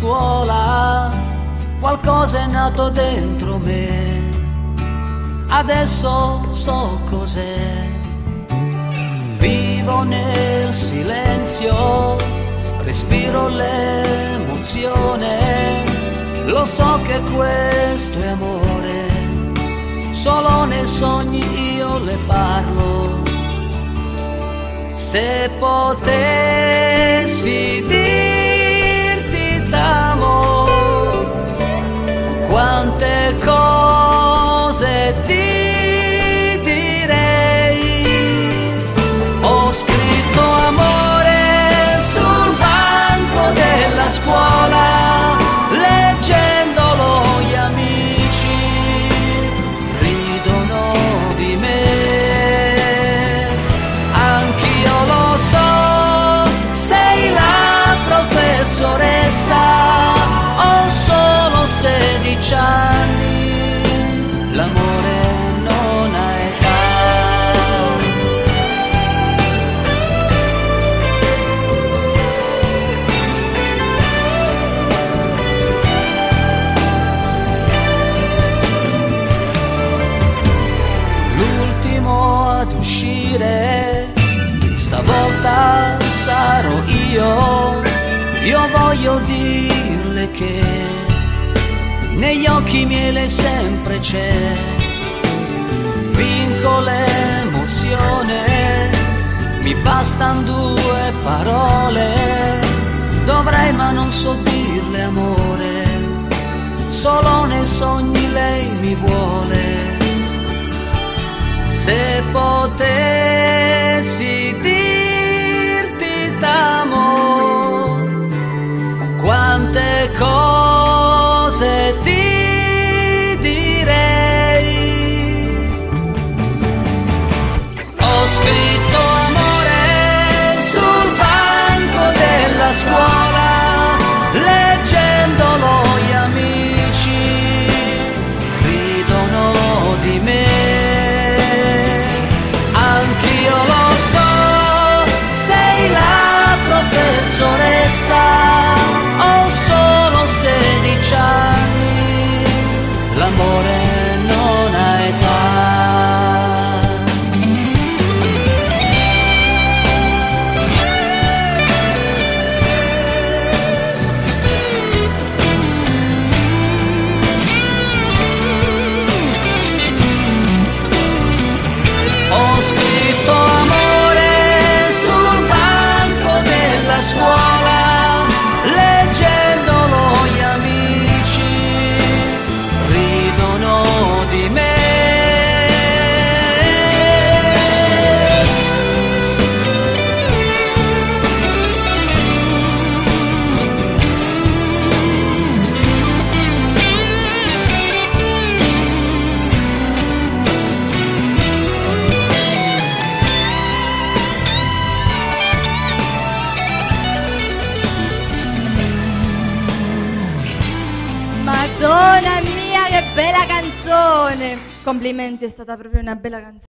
scuola qualcosa è nato dentro me, adesso so cos'è. Vivo nel silenzio, respiro l'emozione, lo so che questo è amore, solo nei sogni io le parlo. Se potessi dirti t'amo, quante cose ti direi. Ho scritto amore sul banco della scuola, leggendolo gli amici ridono di me. Anch'io lo so, sei la professoressa, ho solo 16 anni, l'amore non ha età. L'ultimo ad uscire, stavolta sarò io voglio dirle che negli occhi miei lei sempre c'è. Vinco l'emozione, mi bastan 2 parole, dovrei ma non so dirle amore, solo nei sogni lei mi vuole. Se potessi dirti t'amo, quante cose ti direi. Ho scritto amore sul banco della scuola, leggendolo gli amici ridono di me. Anch'io lo so, sei la professoressa, ho solo 16 anni, l'amore non ha età. Ho scritto amore sul banco della scuola, leggendolo gli amici ridono di me. Madonna mia, che bella canzone! Complimenti, è stata proprio una bella canzone.